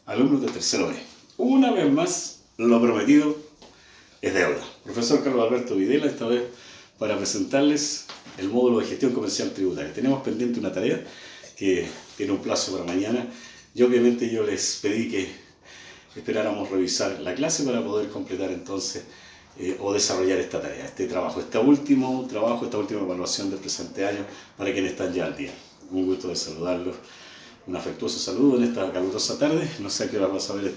alumnos de tercero B. Una vez más, lo prometido es deuda. Profesor Carlos Alberto Videla, esta vez para presentarles el módulo de gestión comercial tributaria. Tenemos pendiente una tarea que tiene un plazo para mañana y obviamente yo les pedí que esperáramos revisar la clase para poder completar entonces o desarrollar esta tarea, este trabajo, esta última evaluación del presente año para quienes están ya al día. Un gusto de saludarlos, un afectuoso saludo en esta calurosa tarde. No sé a qué hora vas a ver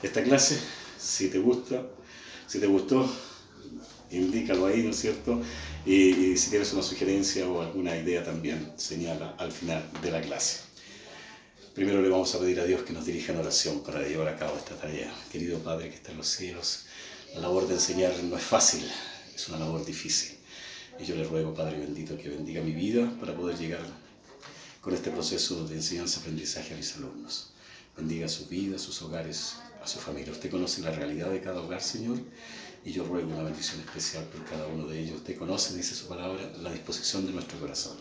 esta clase. Si te gustó, indícalo ahí, ¿no es cierto? Y si tienes una sugerencia o alguna idea también, señala al final de la clase. Primero le vamos a pedir a Dios que nos dirija en oración para llevar a cabo esta tarea. Querido Padre que está en los cielos, la labor de enseñar no es fácil, es una labor difícil. Y yo le ruego, Padre bendito, que bendiga mi vida para poder llegar con este proceso de enseñanza-aprendizaje a mis alumnos. Bendiga sus vidas, sus hogares, a su familia. Usted conoce la realidad de cada hogar, Señor, y yo ruego una bendición especial por cada uno de ellos. Usted conoce, dice su palabra, la disposición de nuestro corazón.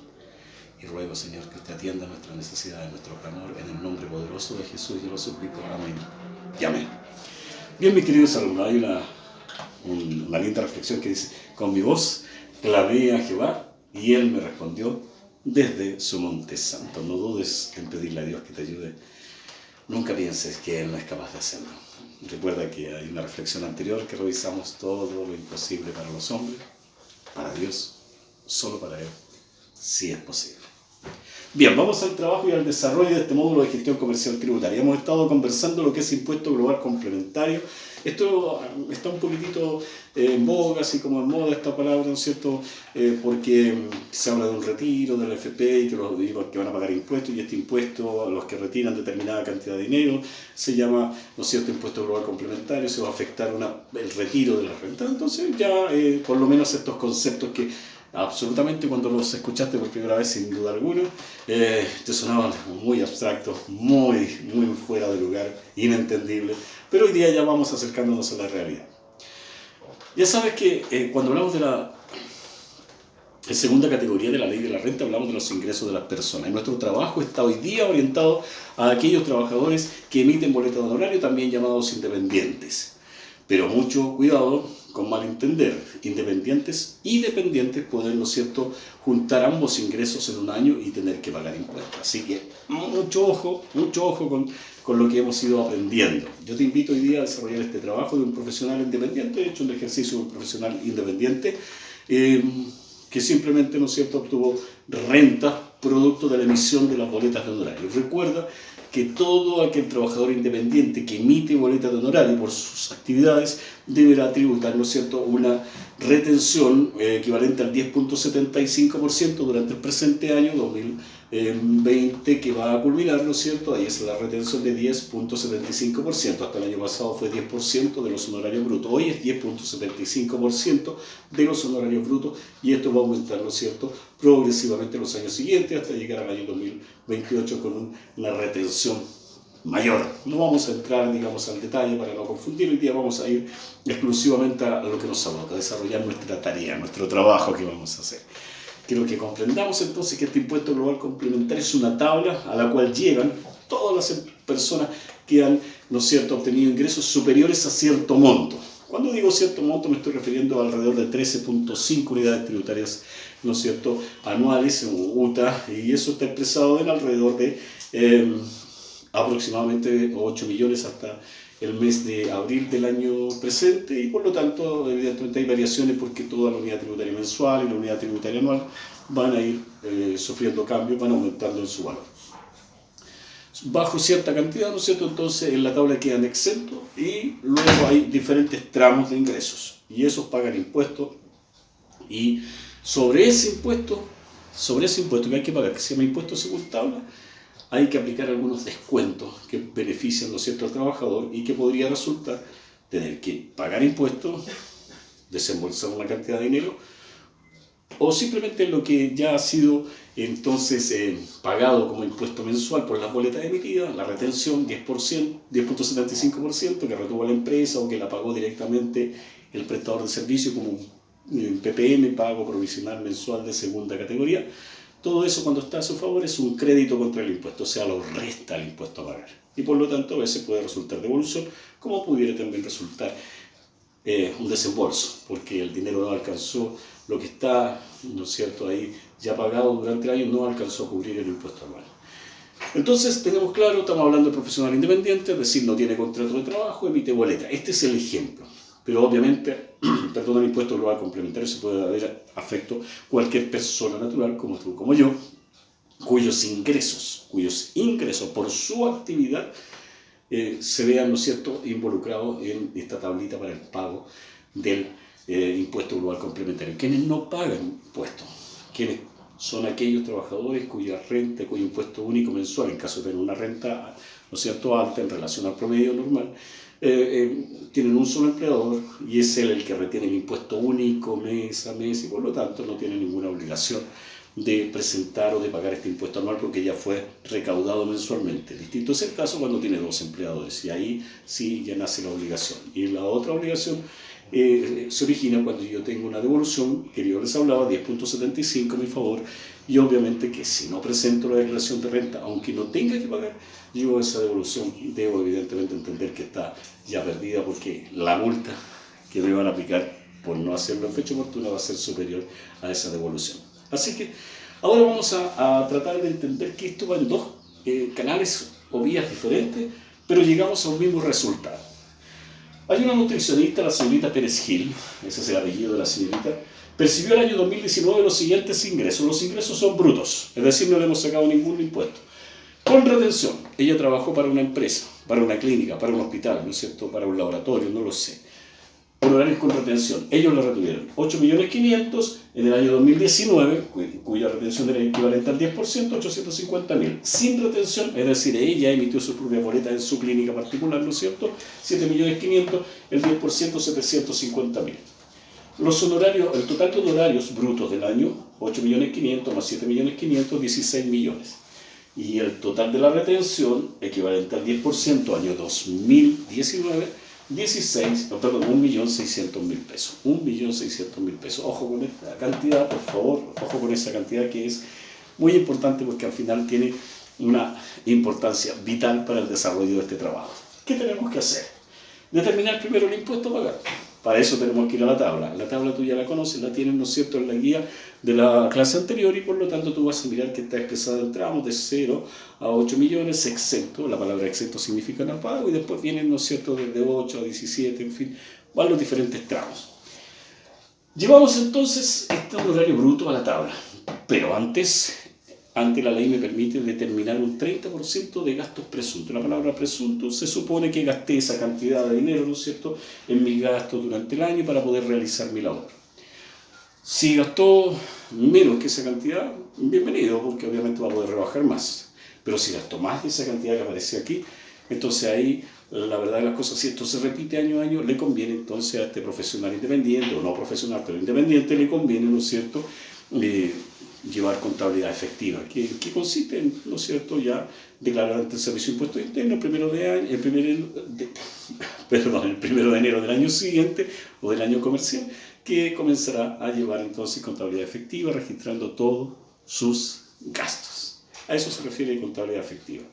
Y ruego, Señor, que usted atienda nuestras necesidades, nuestro clamor, en el nombre poderoso de Jesús, yo lo suplico. Amén y amén. Bien, mis queridos alumnos, hay una linda reflexión que dice: con mi voz clamé a Jehová y Él me respondió desde su monte santo. No dudes en pedirle a Dios que te ayude. Nunca pienses que Él no es capaz de hacerlo. Recuerda que hay una reflexión anterior que revisamos: todo lo imposible para los hombres, para Dios, solo para Él, sí es posible. Bien, vamos al trabajo y al desarrollo de este módulo de gestión comercial tributaria. Hemos estado conversando lo que es impuesto global complementario. Esto está un poquitito en boga, así como en moda esta palabra, ¿no es cierto? Porque se habla de un retiro del FP y que los que van a pagar impuestos, y este impuesto a los que retiran determinada cantidad de dinero se llama, ¿no es cierto?, impuesto global complementario. Se va a afectar el retiro de la renta. Entonces ya por lo menos estos conceptos que absolutamente cuando los escuchaste por primera vez, sin duda alguna, te sonaban muy abstractos, muy fuera de lugar, inentendibles, pero hoy día ya vamos acercándonos a la realidad. Ya sabes que cuando hablamos de la segunda categoría de la ley de la renta, hablamos de los ingresos de las personas. Y nuestro trabajo está hoy día orientado a aquellos trabajadores que emiten boletas de honorario, también llamados independientes. Pero mucho cuidado con malentender. Independientes y dependientes pueden, ¿no es cierto?, juntar ambos ingresos en un año y tener que pagar impuestos. Así que mucho ojo con lo que hemos ido aprendiendo. Yo te invito hoy día a desarrollar este trabajo de un profesional independiente, de hecho un ejercicio de un profesional independiente que simplemente, ¿no es cierto?, obtuvo rentas producto de la emisión de las boletas de honorario. Recuerda que todo aquel trabajador independiente que emite boletas de honorario por sus actividades deberá tributar, ¿no es cierto?, una retención equivalente al 10.75% durante el presente año 2020, que va a culminar, ¿no es cierto?, ahí es la retención de 10.75%. Hasta el año pasado fue 10% de los honorarios brutos, hoy es 10.75% de los honorarios brutos, y esto va a aumentar, ¿no es cierto?, progresivamente en los años siguientes hasta llegar al año 2028 con una retención mayor. No vamos a entrar, digamos, al detalle para no confundir. Hoy día vamos a ir exclusivamente a lo que nos aboca, a desarrollar nuestra tarea, nuestro trabajo que vamos a hacer. Quiero que comprendamos entonces que este impuesto global complementario es una tabla a la cual llegan todas las personas que han, ¿no es cierto?, obtenido ingresos superiores a cierto monto. Cuando digo cierto monto me estoy refiriendo a alrededor de 13.5 unidades tributarias, ¿no es cierto?, anuales en UTA, y eso está expresado en alrededor de aproximadamente 8 millones hasta el mes de abril del año presente, y por lo tanto evidentemente hay variaciones porque toda la unidad tributaria mensual y la unidad tributaria anual van a ir sufriendo cambios, van aumentando en su valor. Bajo cierta cantidad, ¿no es cierto?, entonces en la tabla quedan exentos, y luego hay diferentes tramos de ingresos y esos pagan impuestos, y sobre ese impuesto que hay que pagar, que se llama impuesto según tabla, hay que aplicar algunos descuentos que benefician, ¿no es cierto?, al trabajador, y que podría resultar tener que pagar impuestos, desembolsar una cantidad de dinero, o simplemente lo que ya ha sido entonces pagado como impuesto mensual por las boletas emitidas, la retención 10.75% que retuvo la empresa o que la pagó directamente el prestador de servicio como un PPM, pago provisional mensual de segunda categoría. todo eso cuando está a su favor es un crédito contra el impuesto, o sea, lo resta el impuesto a pagar. Y por lo tanto a veces puede resultar devolución, como pudiera también resultar un desembolso, porque el dinero no alcanzó lo que está, ¿no es cierto?, ahí ya pagado durante el año, no alcanzó a cubrir el impuesto anual. Entonces, tenemos claro, estamos hablando de profesional independiente, es decir, no tiene contrato de trabajo, emite boleta. Este es el ejemplo. Pero obviamente, perdón, el impuesto global complementario se puede haber afecto cualquier persona natural, como tú, como yo, cuyos ingresos por su actividad se vean, ¿no es cierto?, involucrados en esta tablita para el pago del impuesto global complementario. ¿Quiénes no pagan impuestos? ¿Quiénes son aquellos trabajadores cuya renta, cuyo impuesto único mensual, en caso de tener una renta, ¿no es cierto?, alta en relación al promedio normal, tienen un solo empleador y es él el que retiene el impuesto único mes a mes y por lo tanto no tiene ninguna obligación de presentar o de pagar este impuesto anual porque ya fue recaudado mensualmente. Distinto es el caso cuando tiene 2 empleadores y ahí sí ya nace la obligación. Y la otra obligación se origina cuando yo tengo una devolución, que yo les hablaba, 10.75 a mi favor, y obviamente que si no presento la declaración de renta, aunque no tenga que pagar, yo esa devolución debo evidentemente entender que está ya perdida porque la multa que me van a aplicar por no hacerlo en fecha oportuna va a ser superior a esa devolución. Así que ahora vamos a tratar de entender que esto va en 2 canales o vías diferentes, pero llegamos a un mismo resultado. Hay una nutricionista, la señorita Pérez Gil, ese es el apellido de la señorita, percibió el año 2019 los siguientes ingresos. Los ingresos son brutos, es decir, no le hemos sacado ningún impuesto. Con retención, ella trabajó para una empresa, para una clínica, para un hospital, ¿no es cierto?, para un laboratorio, no lo sé. Honorarios con retención, ellos lo retuvieron 8.500.000 en el año 2019, cuya retención era equivalente al 10%, 850.000. Sin retención, es decir, ella emitió su propia boleta en su clínica particular, ¿no es cierto?, 7.500.000, el 10%, 750.000. Los honorarios, el total de honorarios brutos del año, 8.500.000 más 7.500.000, 16 millones. Y el total de la retención, equivalente al 10%, año 2019, 1.600.000 pesos. 1.600.000 pesos. Ojo con esta cantidad, por favor, ojo con esa cantidad que es muy importante porque al final tiene una importancia vital para el desarrollo de este trabajo. ¿Qué tenemos que hacer? Determinar primero el impuesto a pagar. Para eso tenemos que ir a la tabla. La tabla tú ya la conoces, la tienes, ¿no es cierto?, en la guía de la clase anterior y por lo tanto tú vas a mirar que está expresado en tramos de 0 a 8 millones exento. La palabra exento significa no pago y después vienen, ¿no es cierto?, desde 8 a 17, en fin, van los diferentes tramos. Llevamos entonces este honorario bruto a la tabla, pero antes la ley me permite determinar un 30% de gastos presuntos. La palabra presunto se supone que gasté esa cantidad de dinero, ¿no es cierto?, en mis gastos durante el año para poder realizar mi labor. Si gastó menos que esa cantidad, bienvenido, porque obviamente va a poder rebajar más. Pero si gastó más de esa cantidad que aparece aquí, entonces ahí la verdad de las cosas, si esto se repite año a año, le conviene entonces a este profesional independiente, o no profesional, pero independiente, le conviene, ¿no es cierto?, llevar contabilidad efectiva, que consiste en, ¿no es cierto?, ya declarar ante el Servicio de Impuestos Internos el primero de enero del año siguiente o del año comercial, que comenzará a llevar entonces contabilidad efectiva, registrando todos sus gastos. A eso se refiere contabilidad efectiva.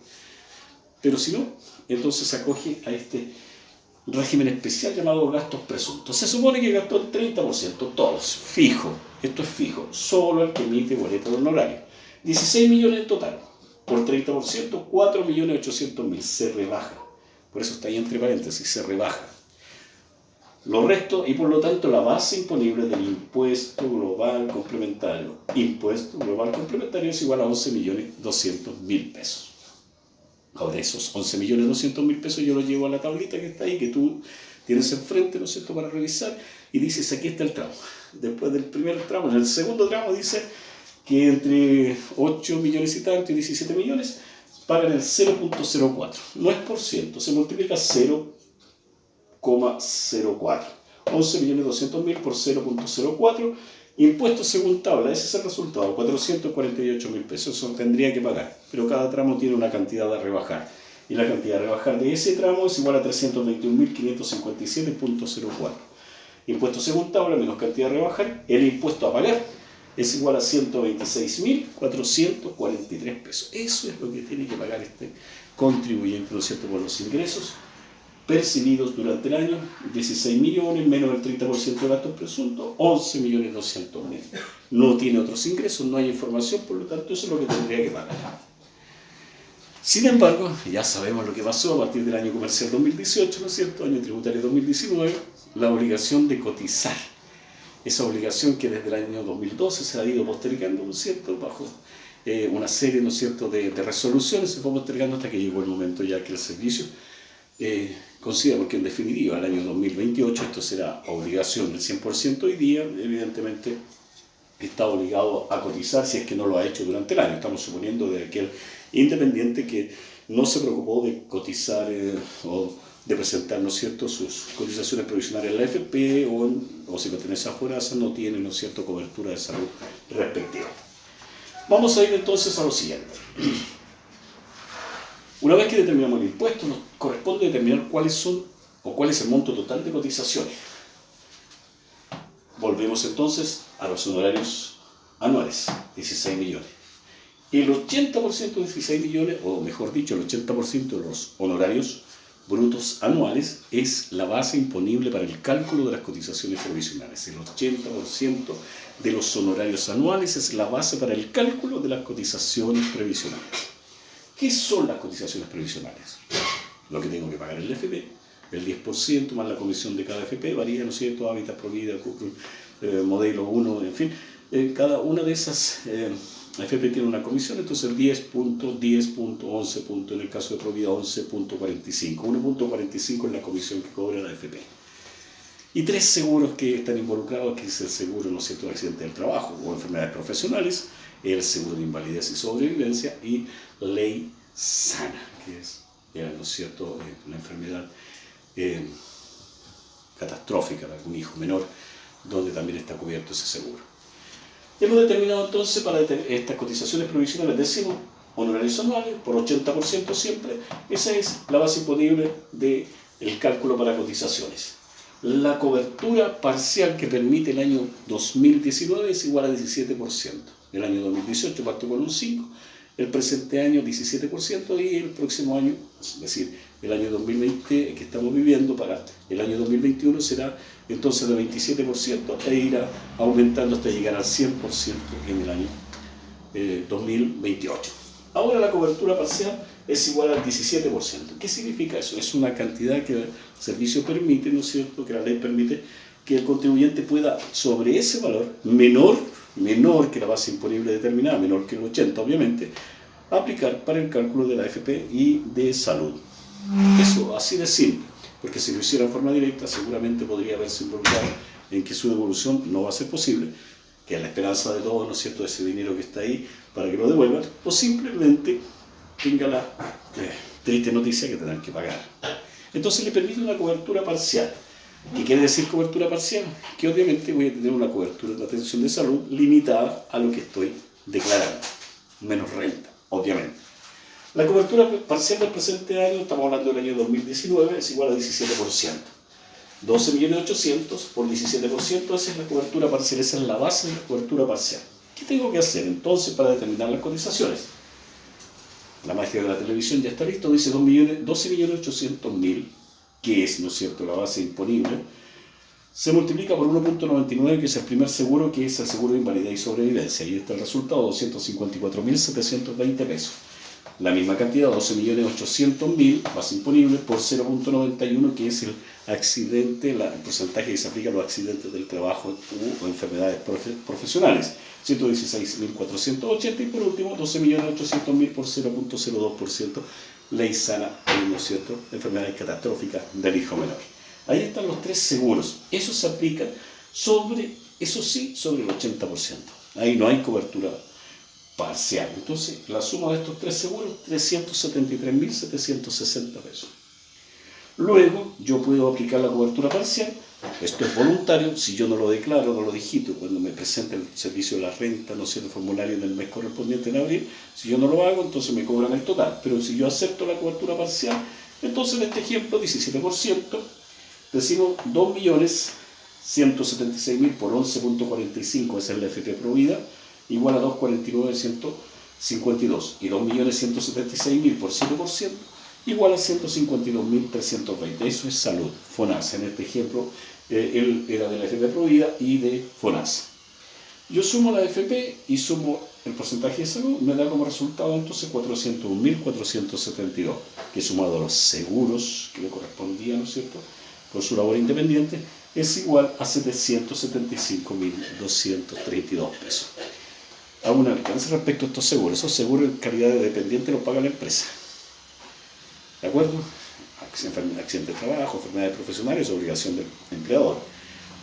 Pero si no, entonces se acoge a este régimen especial llamado gastos presuntos. Se supone que gastó el 30%, todos, fijo. Esto es fijo, solo el que emite boleta de honorario. 16 millones en total, por 30%, 4.800.000, se rebaja. Por eso está ahí entre paréntesis, se rebaja. Lo resto, y por lo tanto la base imponible del impuesto global complementario. Impuesto global complementario es igual a 11.200.000 pesos. Ahora esos 11.200.000 pesos yo los llevo a la tablita que está ahí, que tú tienes enfrente, ¿no es cierto?, para revisar, y dices, aquí está el tramo. Después del primer tramo, en el segundo tramo dice que entre 8 millones y tanto y 17 millones pagan el 0.04. No es por ciento, se multiplica 0,04. 11.200.000 por 0.04. Impuestos según tabla, ese es el resultado, 448.000 pesos, eso tendría que pagar, pero cada tramo tiene una cantidad a rebajar, y la cantidad a rebajar de ese tramo es igual a 321.557.04. Impuestos según tabla menos cantidad a rebajar, el impuesto a pagar, es igual a 126.443 pesos. Eso es lo que tiene que pagar este contribuyente, ¿no es cierto?, por los ingresos percibidos durante el año. 16 millones menos el 30% de gastos presuntos, 11.200.000. No tiene otros ingresos, no hay información, por lo tanto eso es lo que tendría que pagar. Sin embargo, ya sabemos lo que pasó a partir del año comercial 2018, ¿no es cierto?, año tributario 2019, la obligación de cotizar. Esa obligación que desde el año 2012 se ha ido postergando, ¿no es cierto?, bajo una serie, ¿no es cierto?, de resoluciones, se fue postergando hasta que llegó el momento ya que el servicio considera, porque en definitiva el año 2028 esto será obligación del 100%, hoy día evidentemente está obligado a cotizar si es que no lo ha hecho durante el año. Estamos suponiendo de aquel independiente que no se preocupó de cotizar o de presentar, ¿no es cierto?, sus cotizaciones provisionales en la AFP o si pertenece a FORASA no tiene, ¿no es cierto?, cobertura de salud respectiva. Vamos a ir entonces a lo siguiente. Una vez que determinamos el impuesto, nos corresponde determinar cuáles son o cuál es el monto total de cotizaciones. Volvemos entonces a los honorarios anuales, 16 millones. El 80% de 16 millones, o mejor dicho, el 80% de los honorarios brutos anuales es la base imponible para el cálculo de las cotizaciones provisionales. El 80% de los honorarios anuales es la base para el cálculo de las cotizaciones previsionales. ¿Qué son las cotizaciones previsionales? Lo que tengo que pagar en el FP, el 10% más la comisión de cada FP, varía, ¿no es cierto?, Hábitat, Provida, Modelo 1, en fin, cada una de esas FP tiene una comisión, entonces el 10 puntos, 10 puntos, 11 puntos, en el caso de Provida 11.45, 1.45 es la comisión que cobra la FP. Y 3 seguros que están involucrados, que es el seguro, ¿no es cierto?, de accidente del trabajo o enfermedades profesionales, el seguro de invalidez y sobrevivencia y ley sana, que es, ¿no es cierto?, la enfermedad catastrófica de algún hijo menor, donde también está cubierto ese seguro. Hemos determinado entonces para estas cotizaciones provisionales, decimos honorarios anuales por 80% siempre, esa es la base imponible del cálculo para cotizaciones. La cobertura parcial que permite el año 2019 es igual a 17%. El año 2018 partió con un 5%, el presente año 17% y el próximo año, es decir, el año 2020 que estamos viviendo para el año 2021 será entonces de 27% e irá aumentando hasta llegar al 100% en el año 2028. Ahora la cobertura parcial es igual al 17%. ¿Qué significa eso? Es una cantidad que el servicio permite, ¿no es cierto?, que la ley permite que el contribuyente pueda, sobre ese valor menor que la base imponible determinada, menor que el 80 obviamente, aplicar para el cálculo de la AFP y de salud. Eso, así de simple, porque si lo hiciera en forma directa seguramente podría haberse involucrado en que su devolución no va a ser posible, que es la esperanza de todos, ¿no es cierto?, ese dinero que está ahí para que lo devuelvan, o simplemente tenga la triste noticia que tendrán que pagar. Entonces le permite una cobertura parcial. ¿Qué quiere decir cobertura parcial? Que obviamente voy a tener una cobertura de atención de salud limitada a lo que estoy declarando, menos renta, obviamente. La cobertura parcial del presente año, estamos hablando del año 2019, es igual a 17%. 12.800.000 por 17%, esa es la cobertura parcial, esa es la base de la cobertura parcial. ¿Qué tengo que hacer entonces para determinar las cotizaciones? La magia de la televisión ya está listo, dice 12.800.000, que es, ¿no es cierto?, la base imponible, se multiplica por 1.99, que es el primer seguro, que es el seguro de invalidez y sobrevivencia. Ahí está el resultado, 254.720 pesos. La misma cantidad, 12.800.000, base imponible, por 0.91, que es el accidente, el porcentaje que se aplica a los accidentes del trabajo o enfermedades profesionales. 116.480 y por último 12.800.000 por 0.02%, ley sana, ¿no es cierto?, enfermedades catastróficas del hijo menor. Ahí están los 3 seguros. Eso se aplica sobre, eso sí, sobre el 80%. Ahí no hay cobertura parcial. Entonces, la suma de estos 3 seguros, 373.760 pesos. Luego, yo puedo aplicar la cobertura parcial. Esto es voluntario, si yo no lo declaro, no lo digito, cuando me presenta el servicio de la renta, no sé, el formulario en el mes correspondiente en abril, si yo no lo hago, entonces me cobran el total. Pero si yo acepto la cobertura parcial, entonces en este ejemplo, 17%, decimos 2.000.000 176.000 por 11.45, esa es la FP Provida, igual a 249.152. Y 2.176.000 por 7%, igual a 152.320. Eso es salud, FONASA. En este ejemplo, él era de la FP Provida y de FONASA. Yo sumo la FP y sumo el porcentaje de salud, me da como resultado entonces 401.472, que sumado a los seguros que le correspondían, ¿no es cierto?, por su labor independiente, es igual a 775.232 pesos. Hago un alcance respecto a estos seguros. Esos seguros en calidad de dependiente los paga la empresa. ¿De acuerdo? Accidente de trabajo, enfermedades profesionales, obligación del empleador.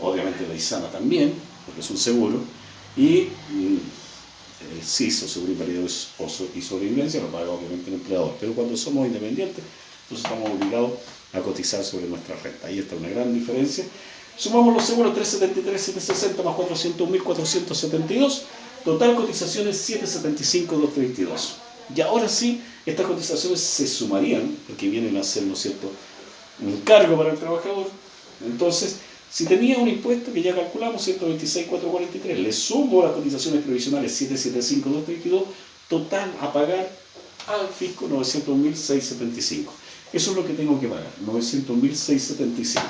Obviamente la ISANA también, porque es un seguro. Y el CIS, o seguro invalidez y sobrevivencia, lo paga obviamente el empleador. Pero cuando somos independientes, entonces estamos obligados a cotizar sobre nuestra renta. Ahí está una gran diferencia. Sumamos los seguros 373.760 más 401.472. Total cotizaciones 775.232. Y ahora sí, estas cotizaciones se sumarían, porque vienen a ser, ¿no es cierto?, un cargo para el trabajador. Entonces, si tenía un impuesto que ya calculamos, 126.443, le sumo las cotizaciones previsionales 775.232, total a pagar al fisco 901.675. Eso es lo que tengo que pagar, 901.675.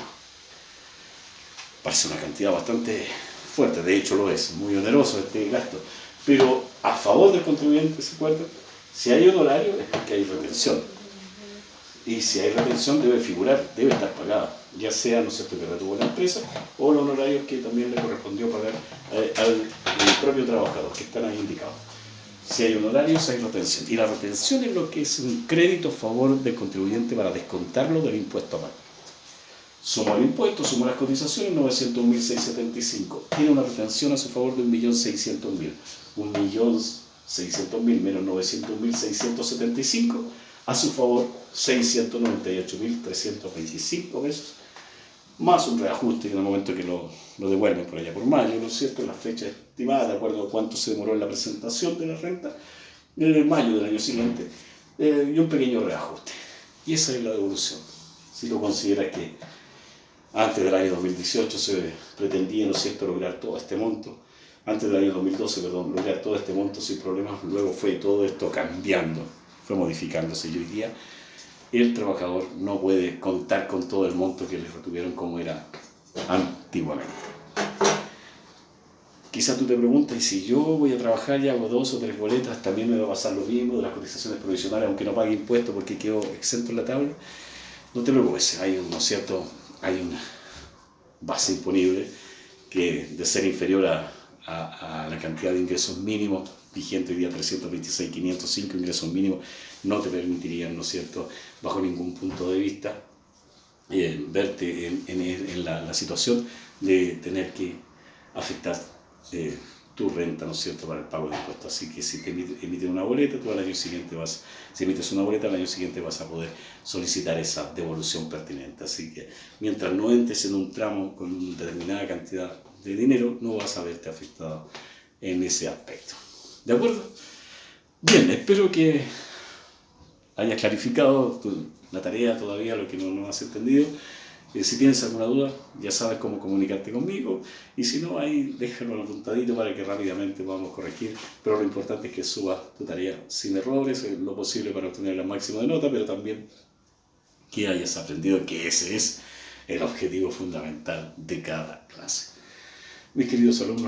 Parece una cantidad bastante fuerte, de hecho lo es, muy oneroso este gasto, pero a favor del contribuyente, ¿se acuerdan? Si hay honorario es porque hay retención, y si hay retención debe figurar, debe estar pagada, ya sea, ¿no es cierto?, que retuvo la empresa, o los honorarios que también le correspondió pagar al propio trabajador, que están ahí indicados. Si hay honorarios, hay retención, y la retención es lo que es un crédito a favor del contribuyente para descontarlo del impuesto a pagar. Sumo el impuesto, sumo las cotizaciones, 901.675. Tiene una retención a su favor de 1.600.000. 1.600.000 menos 901.675, a su favor 698.325 pesos, más un reajuste en el momento que lo devuelven por allá por mayo, ¿no es cierto?, la fecha estimada, de acuerdo a cuánto se demoró en la presentación de la renta, en mayo del año siguiente, y un pequeño reajuste. Y esa es la devolución. Si lo consideras que antes del año 2018 se pretendía, ¿no es cierto?, lograr todo este monto, antes del año 2012, perdón, lograr todo este monto sin problemas, luego fue todo esto cambiando, fue modificándose, y hoy día el trabajador no puede contar con todo el monto que le retuvieron como era antiguamente. Quizás tú te preguntas, ¿y si yo voy a trabajar y hago 2 o 3 boletas, también me va a pasar lo mismo de las cotizaciones provisionales, aunque no pague impuestos porque quedo exento en la tabla? No te preocupes, hay ¿no es cierto?, hay una base imponible que, de ser inferior a la cantidad de ingresos mínimos vigente hoy día, 326.505 ingresos mínimos, no te permitirían, ¿no es cierto?, bajo ningún punto de vista, verte en la situación de tener que afectar tu renta, ¿no es cierto?, para el pago de impuestos. Así que si te emiten una boleta, tú al año siguiente si emites una boleta, al año siguiente vas a poder solicitar esa devolución pertinente. Así que mientras no entres en un tramo con una determinada cantidad de dinero, no vas a verte afectado en ese aspecto. ¿De acuerdo? Bien, espero que hayas clarificado la tarea todavía, lo que no has entendido. Si tienes alguna duda, ya sabes cómo comunicarte conmigo, y si no, ahí déjalo apuntadito para que rápidamente podamos corregir, pero lo importante es que subas tu tarea sin errores, lo posible para obtener la máxima de nota, pero también que hayas aprendido que ese es el objetivo fundamental de cada clase. Mis queridos alumnos,